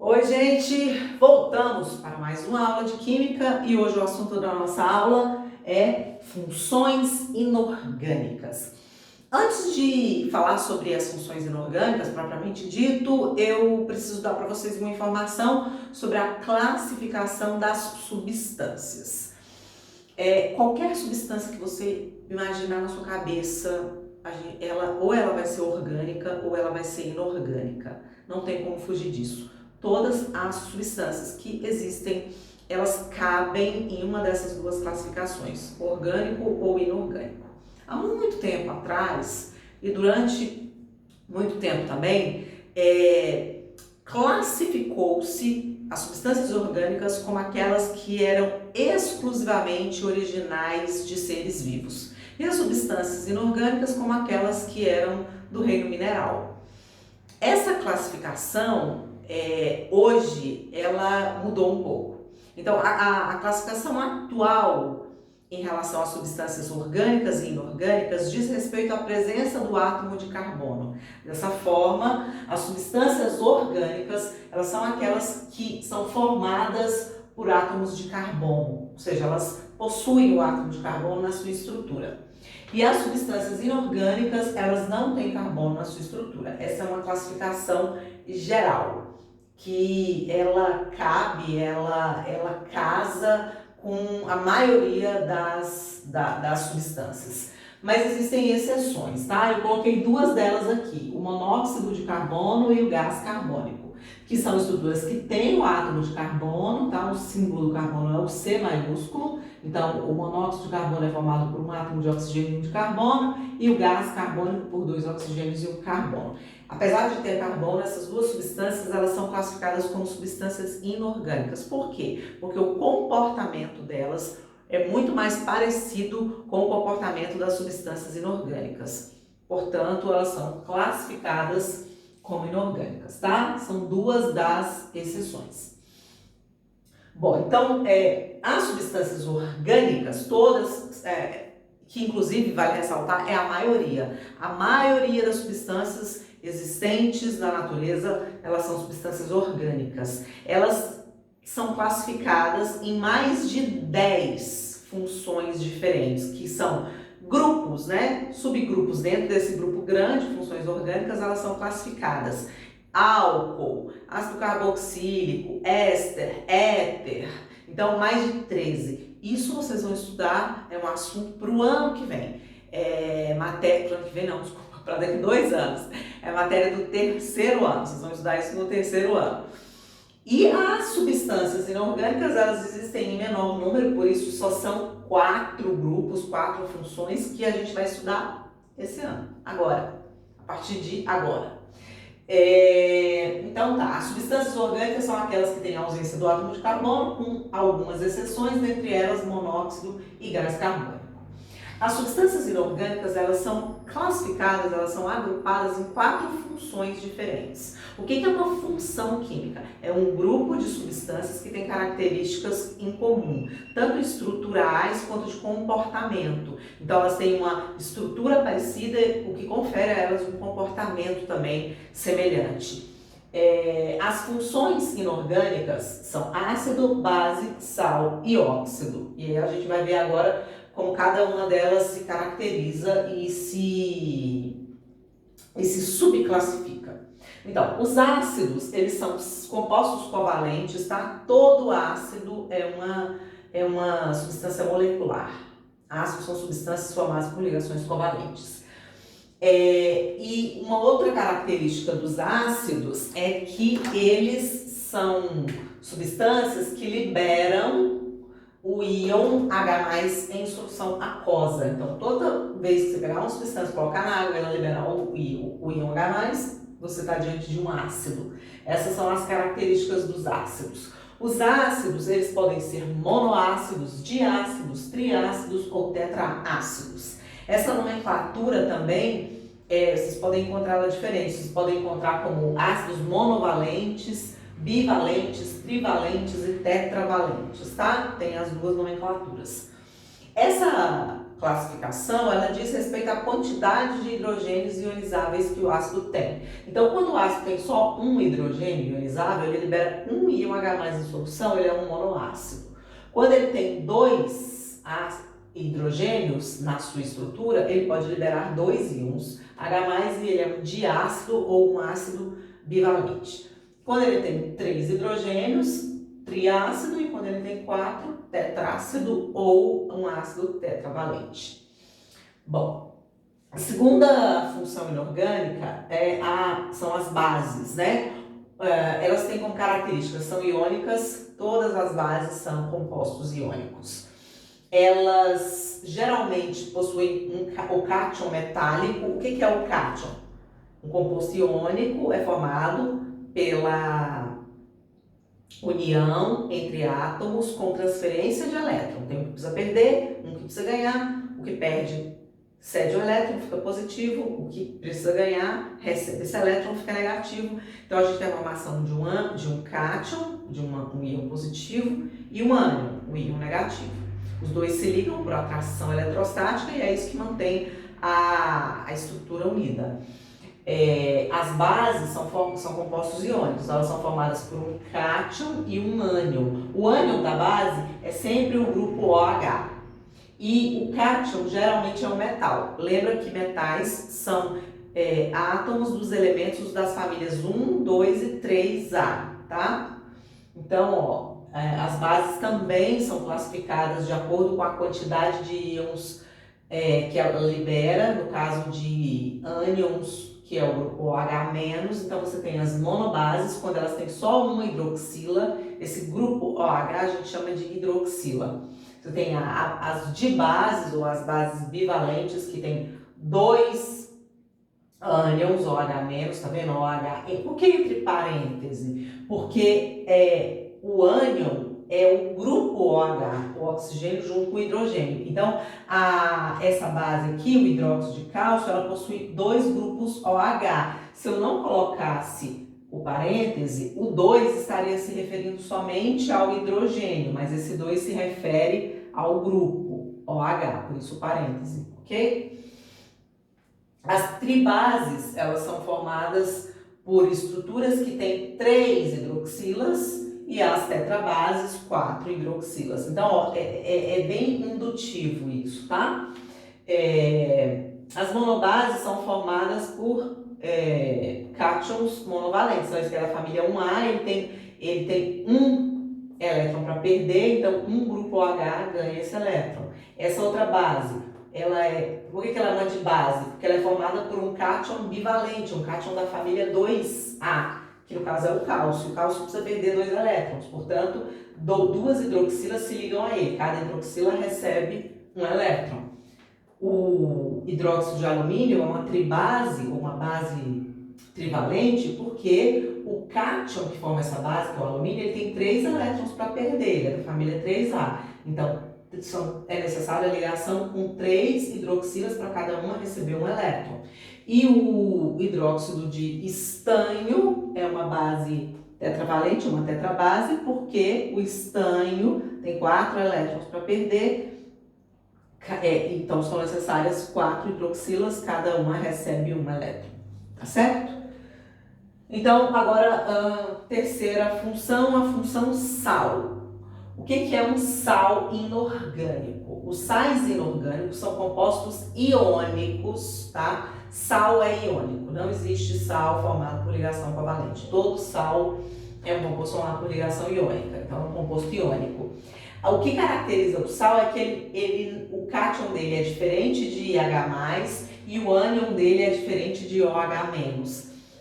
Oi, gente! Voltamos para mais uma aula de Química e hoje o assunto da nossa aula é funções inorgânicas. Antes de falar sobre as funções inorgânicas, propriamente dito, eu preciso dar para vocês uma informação sobre a classificação das substâncias. Qualquer substância que você imaginar na sua cabeça, ela vai ser orgânica ou ela vai ser inorgânica. Não tem como fugir disso. Todas as substâncias que existem, elas cabem em uma dessas duas classificações, orgânico ou inorgânico. Há muito tempo atrás, e durante muito tempo também, classificou-se as substâncias orgânicas como aquelas que eram exclusivamente originais de seres vivos, e as substâncias inorgânicas como aquelas que eram do reino mineral. Essa classificação, hoje, ela mudou um pouco. Então, a classificação atual em relação às substâncias orgânicas e inorgânicas diz respeito à presença do átomo de carbono. Dessa forma, as substâncias orgânicas, elas são aquelas que são formadas por átomos de carbono, ou seja, elas possuem o átomo de carbono na sua estrutura. E as substâncias inorgânicas, elas não têm carbono na sua estrutura. Essa é uma classificação geral, que ela casa com a maioria das substâncias. Mas existem exceções, tá? Eu coloquei duas delas aqui, o monóxido de carbono e o gás carbônico, que são estruturas que têm o átomo de carbono, tá? O símbolo do carbono é o C maiúsculo, então o monóxido de carbono é formado por um átomo de oxigênio e um de carbono, e o gás carbônico por dois oxigênios e um carbono. Apesar de ter carbono, essas duas substâncias, elas são classificadas como substâncias inorgânicas. Por quê? Porque o comportamento delas é muito mais parecido com o comportamento das substâncias inorgânicas. Portanto, elas são classificadas como inorgânicas, tá? São duas das exceções. Bom, então, as substâncias orgânicas, todas, que inclusive vale ressaltar, é a maioria. A maioria das substâncias existentes na natureza, elas são substâncias orgânicas. Elas são classificadas em mais de 10 funções diferentes, que são grupos, né? Subgrupos. Dentro desse grupo grande de funções orgânicas, elas são classificadas: álcool, ácido carboxílico, éster, éter. Então, mais de 13. Isso vocês vão estudar, é um assunto para o ano que vem. Para o ano que vem não, desculpa, para daqui a 2 anos. É matéria do terceiro ano, vocês vão estudar isso no terceiro ano. E as substâncias inorgânicas, elas existem em menor número, por isso só são 4 grupos, 4 funções que a gente vai estudar esse ano, agora, a partir de agora. Então tá, as substâncias orgânicas são aquelas que têm ausência do átomo de carbono, com algumas exceções, dentre elas monóxido e gás carbônico. As substâncias inorgânicas, elas são classificadas, elas são agrupadas em 4 funções diferentes. O que é uma função química? É um grupo de substâncias que tem características em comum, tanto estruturais quanto de comportamento. Então, elas têm uma estrutura parecida, o que confere a elas um comportamento também semelhante. As funções inorgânicas são ácido, base, sal e óxido. E aí a gente vai ver agora como cada uma delas se caracteriza e se subclassifica. Então, os ácidos, eles são compostos covalentes, tá? Todo ácido é uma substância molecular. Ácidos são substâncias formadas por ligações covalentes. E uma outra característica dos ácidos é que eles são substâncias que liberam o íon H+ em solução aquosa. Então, toda vez que você pegar uma substância e colocar na água e ela liberar o íon H+, você está diante de um ácido. Essas são as características dos ácidos. Os ácidos, eles podem ser monoácidos, diácidos, triácidos ou tetraácidos. Essa nomenclatura também, vocês podem encontrá-la diferente. Vocês podem encontrar como ácidos monovalentes, bivalentes, trivalentes e tetravalentes, tá? Tem as duas nomenclaturas. Essa classificação, ela diz respeito à quantidade de hidrogênios ionizáveis que o ácido tem. Então, quando o ácido tem só um hidrogênio ionizável, ele libera um íon H+ em solução, ele é um monoácido. Quando ele tem dois hidrogênios na sua estrutura, ele pode liberar dois íons H+, e ele é um diácido ou um ácido bivalente. Quando ele tem 3 hidrogênios, triácido, e quando ele tem 4, tetrácido ou um ácido tetravalente. Bom, a segunda função inorgânica são as bases, né? Elas têm como características, são iônicas, todas as bases são compostos iônicos. Elas geralmente possuem o cátion metálico. O que é o cátion? Um composto iônico é formado pela união entre átomos com transferência de elétron. Tem um que precisa perder, um que precisa ganhar. O que perde cede o elétron, fica positivo. O que precisa ganhar recebe esse elétron, fica negativo. Então a gente tem a formação de um cátion, um íon positivo, e um ânion, um íon negativo. Os dois se ligam por atração eletrostática e é isso que mantém a estrutura unida. As bases são compostos iônicos, elas são formadas por um cátion e um ânion. O ânion da base é sempre o grupo OH. E o cátion geralmente é um metal. Lembra que metais são átomos dos elementos das famílias 1, 2 e 3A, tá? Então, as bases também são classificadas de acordo com a quantidade de íons que ela libera, no caso de ânions, que é o grupo OH-, então você tem as monobases, quando elas têm só uma hidroxila, esse grupo OH a gente chama de hidroxila. Você tem as dibases, ou as bases bivalentes, que tem 2 ânions, OH-, tá vendo? OH. Por que entre parênteses? Porque o ânion é o grupo OH, o oxigênio junto com o hidrogênio. Então, essa base aqui, o hidróxido de cálcio, ela possui 2 grupos OH. Se eu não colocasse o parêntese, o 2 estaria se referindo somente ao hidrogênio, mas esse 2 se refere ao grupo OH, por isso o parêntese, ok? As tribases, elas são formadas por estruturas que têm 3 hidroxilas, e as tetrabases, 4 hidroxilas. Então, ó, é bem indutivo isso, tá? As monobases são formadas por cátions monovalentes. Então, esse é da família 1A, ele tem um elétron para perder, então um grupo OH ganha esse elétron. Essa outra base, por que ela é uma de base? Porque ela é formada por um cátion bivalente, um cátion da família 2A. Que no caso é o cálcio. O cálcio precisa perder 2 elétrons, portanto, 2 hidroxilas se ligam a ele. Cada hidroxila recebe um elétron. O hidróxido de alumínio é uma tribase, ou uma base trivalente, porque o cátion que forma essa base, que é o alumínio, ele tem 3 elétrons para perder, ele é da família 3A. Então, é necessária a ligação com 3 hidroxilas para cada uma receber um elétron. E o hidróxido de estânio é uma base tetravalente, uma tetrabase, porque o estânio tem 4 elétrons para perder, então são necessárias 4 hidroxilas, cada uma recebe um elétron, tá certo? Então, agora a terceira função, a função sal. O que é um sal inorgânico? Os sais inorgânicos são compostos iônicos, tá? Sal é iônico, não existe sal formado por ligação covalente. Todo sal é um composto formado por ligação iônica, então é um composto iônico. O que caracteriza o sal é que o cátion dele é diferente de H+, e o ânion dele é diferente de OH-.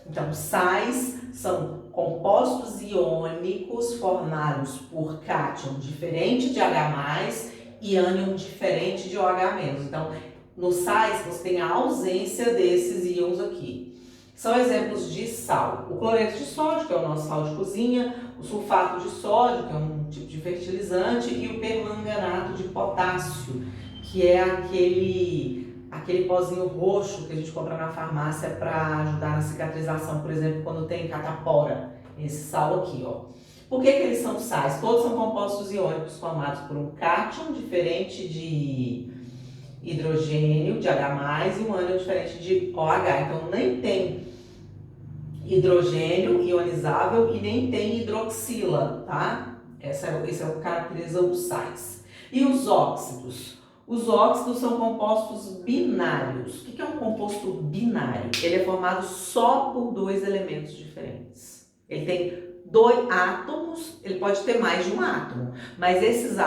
Então, sais são compostos iônicos formados por cátion diferente de H+, e ânion diferente de OH-. Então, nos sais você tem a ausência desses íons aqui. São exemplos de sal. O cloreto de sódio, que é o nosso sal de cozinha, o sulfato de sódio, que é um tipo de fertilizante, e o permanganato de potássio, que é aquele pozinho roxo que a gente compra na farmácia para ajudar na cicatrização, por exemplo, quando tem catapora. Esse sal aqui, ó. Por que eles são sais? Todos são compostos iônicos formados por um cátion diferente de hidrogênio de H+, e um ânion diferente de OH. Então, nem tem hidrogênio ionizável e nem tem hidroxila, tá? Esse é o que caracteriza os sais. E os óxidos? Os óxidos são compostos binários. O que é um composto binário? Ele é formado só por dois elementos diferentes. Ele tem dois átomos, ele pode ter mais de um átomo, mas esses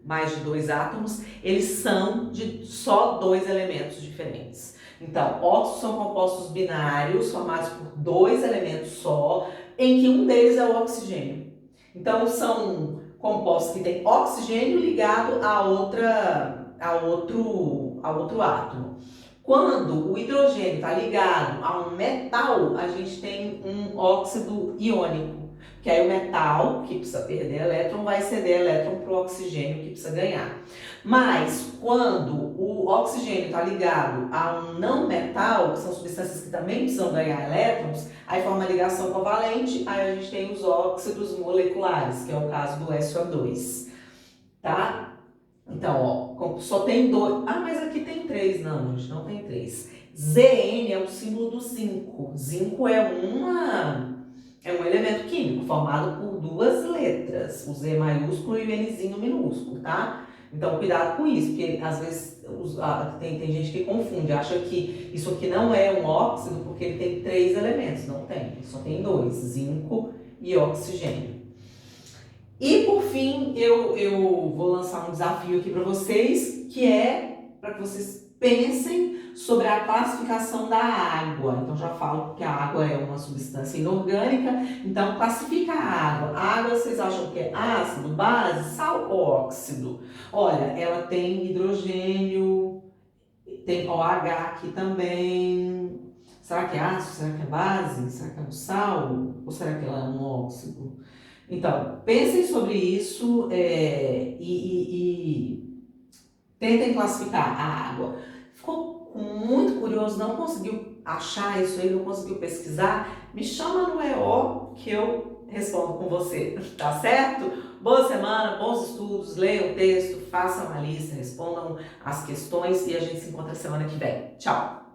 mais de dois átomos, eles são de só dois elementos diferentes. Então, óxidos são compostos binários, formados por dois elementos só, em que um deles é o oxigênio. Então, são compostos que têm oxigênio ligado a outro átomo. Quando o hidrogênio está ligado a um metal, a gente tem um óxido iônico, que aí o metal, que precisa perder elétron, vai ceder elétron para o oxigênio, que precisa ganhar. Mas quando o oxigênio está ligado a um não metal, que são substâncias que também precisam ganhar elétrons, aí forma ligação covalente, aí a gente tem os óxidos moleculares, que é o caso do SO2, tá? Então, ó, só tem dois. Ah, mas aqui tem três. Não, gente, não tem três. Zn é o símbolo do zinco. Zinco é um elemento químico formado por duas letras, o Z maiúsculo e o Nzinho minúsculo, tá? Então, cuidado com isso, porque às vezes tem gente que confunde, acha que isso aqui não é um óxido porque ele tem três elementos. Não tem, só tem dois, zinco e oxigênio. E por fim, eu vou lançar um desafio aqui para vocês, que é para que vocês pensem sobre a classificação da água. Então já falo que a água é uma substância inorgânica, então classifica a água. A água vocês acham que é ácido, base, sal ou óxido? Olha, ela tem hidrogênio, tem OH aqui também. Será que é ácido? Será que é base? Será que é um sal? Ou será que ela é um óxido? Então, pensem sobre isso e tentem classificar a água. Ficou muito curioso, não conseguiu achar isso aí, não conseguiu pesquisar? Me chama no EO que eu respondo com você, tá certo? Boa semana, bons estudos, leiam o texto, façam uma lista, respondam as questões e a gente se encontra semana que vem. Tchau!